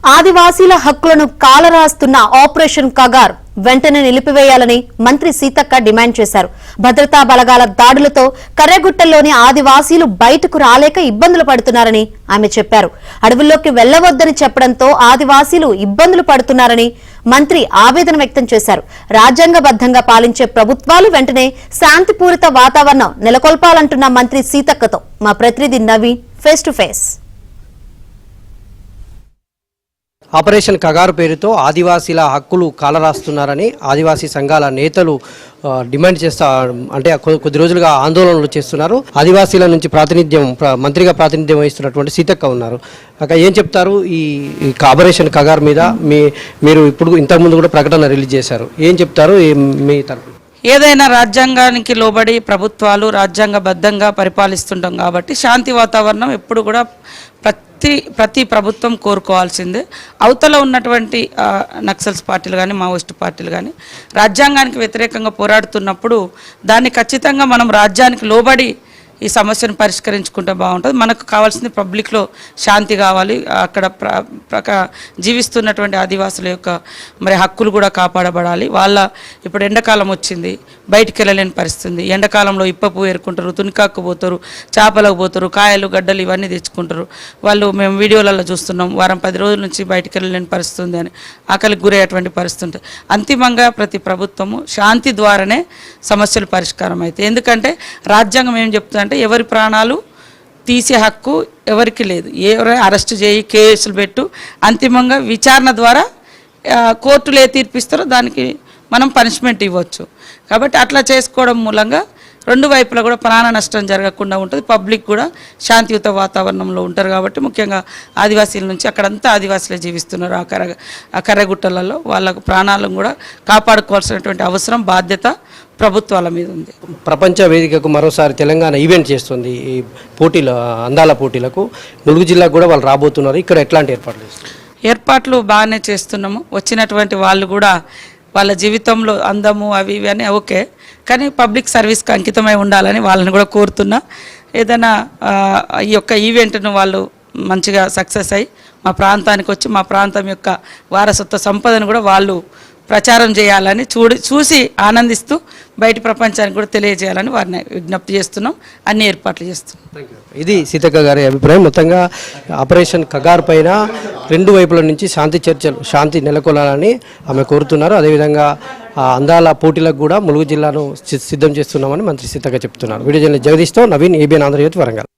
ఆదివాసీల హక్కులను కాలరాస్తున్న ఆపరేషన్ కగార్ వెంటనే నిలిపివేయాలని మంత్రి సీతక్క డిమాండ్ చేశారు. భద్రతా బలగాల దాడులతో కర్రెగుట్టల్లోని ఆదివాసీలు బయటకు రాలేక ఇబ్బందులు పడుతున్నారని ఆమె చెప్పారు. అడవుల్లోకి వెళ్లవద్దని చెప్పడంతో ఆదివాసీలు ఇబ్బందులు పడుతున్నారని మంత్రి ఆవేదన వ్యక్తం చేశారు. రాజ్యాంగబద్దంగా పాలించే ప్రభుత్వాలు వెంటనే శాంతిపూరిత వాతావరణం నెలకొల్పాలంటున్న మంత్రి సీతక్కతో మా ప్రతినిధి Naveen face to face. Operation Kagar పేరుతో ఆదివాసీల హక్కులు కాలరాస్తున్నారని ఆదివాసీ సంఘాల నేతలు డిమాండ్ చేస్తా అంటే కొద్ది రోజులుగా ఆందోళనలు చేస్తున్నారు. ఆదివాసీల నుంచి మంత్రిగా ప్రాతినిధ్యం వహిస్తున్నటువంటి సీతక్క ఉన్నారు. ఏం చెప్తారు ఈ ఆపరేషన్ కగారు మీద? మీరు ఇప్పుడు ఇంతకుముందు కూడా ప్రకటన రిలీజ్ చేశారు. ఏం చెప్తారు మీ తరఫున? ఏదైనా రాజ్యాంగానికి లోబడి ప్రభుత్వాలు రాజ్యాంగబద్ధంగా పరిపాలిస్తుంటాం కాబట్టి శాంతి వాతావరణం ఎప్పుడు కూడా ప్రతి ప్రభుత్వం కోరుకోవాల్సిందే. అవతల ఉన్నటువంటి నక్సల్స్ పార్టీలు కానీ మావోయిస్టు పార్టీలు కానీ రాజ్యాంగానికి వ్యతిరేకంగా పోరాడుతున్నప్పుడు దాన్ని ఖచ్చితంగా మనం రాజ్యానికి లోబడి ఈ సమస్యను పరిష్కరించుకుంటే బాగుంటుంది. మనకు కావాల్సింది పబ్లిక్లో శాంతి కావాలి. అక్కడ జీవిస్తున్నటువంటి ఆదివాసుల యొక్క హక్కులు కూడా కాపాడబడాలి. ఇప్పుడు ఎండాకాలం వచ్చింది, బయటికి వెళ్ళలేని పరిస్థితి. ఎండాకాలంలో ఇప్పపు ఏరుకుంటారు, తునికాకు పోతారు, చేపలకు పోతారు, కాయలు గడ్డలు ఇవన్నీ తెచ్చుకుంటారు. మేము వీడియోలలో చూస్తున్నాం, వారం 10 రోజుల నుంచి బయటికి వెళ్ళలేని పరిస్థితి ఉంది అని ఆకలికి గురయ్యేటువంటి పరిస్థితి ఉంటుంది. అంతిమంగా ప్రతి ప్రభుత్వము శాంతి ద్వారానే సమస్యలు పరిష్కారం అవుతాయి. ఎందుకంటే రాజ్యాంగం ఏం చెప్తుందంటే ఎవరి ప్రాణాలు తీసే హక్కు ఎవరికి లేదు. ఎవరైనా అరెస్ట్ చేయి, కేసులు పెట్టు, అంతిమంగా విచారణ ద్వారా కోర్టులు ఏ తీర్పిస్తారో దానికి మనం పనిష్మెంట్ ఇవ్వచ్చు. కాబట్టి అట్లా చేసుకోవడం మూలంగా రెండు వైపులా కూడా ప్రాణ నష్టం జరగకుండా ఉంటుంది. పబ్లిక్ కూడా శాంతియుత వాతావరణంలో ఉంటారు. కాబట్టి ముఖ్యంగా ఆదివాసీల నుంచి అక్కడంతా ఆదివాసీలే జీవిస్తున్నారు. ఆ కర్రగుట్టలలో వాళ్ళ ప్రాణాలను కూడా కాపాడుకోవాల్సినటువంటి అవసరం, బాధ్యత ప్రభుత్వాల మీద ఉంది. ప్రపంచ వేదికకు మరోసారి తెలంగాణ ఈవెంట్ చేస్తుంది. ఈ పోటీలు, అందాల పోటీలకు ములుగు జిల్లాకు కూడా వాళ్ళు రాబోతున్నారు. ఇక్కడ ఎట్లాంటి ఏర్పాట్లు బాగానే చేస్తున్నాము. వచ్చినటువంటి వాళ్ళు కూడా వాళ్ళ జీవితంలో అందము అవి ఇవి అని ఓకే, కానీ పబ్లిక్ సర్వీస్కి అంకితమై ఉండాలని వాళ్ళని కూడా కోరుతున్నా. ఏదైనా ఈ యొక్క ఈవెంట్ను వాళ్ళు మంచిగా సక్సెస్ అయ్యి మా ప్రాంతానికి వచ్చి మా ప్రాంతం యొక్క వారసత్వ సంపదను కూడా వాళ్ళు ప్రచారం చేయాలని చూసి ఆనందిస్తూ బయట ప్రపంచానికి కూడా తెలియజేయాలని వారిని విజ్ఞప్తి చేస్తున్నాం. అన్ని ఏర్పాట్లు చేస్తున్నాం. ఇది సీతక్క గారి అభిప్రాయం. మొత్తంగా ఆపరేషన్ కగార్ పైన రెండు వైపుల నుంచి శాంతి నెలకొల్పాలని ఆమె కోరుతున్నారు. అదేవిధంగా అందాల పోటీలకు కూడా ములుగు జిల్లాను సిద్ధం చేస్తున్నామని మంత్రి సీతక్క చెప్తున్నారు. వీడియో జర్నలిస్ట్ జగదీష్తో నవీన్, ఏబిఎన్ ఆంధ్రజ్యోతి, వరంగల్.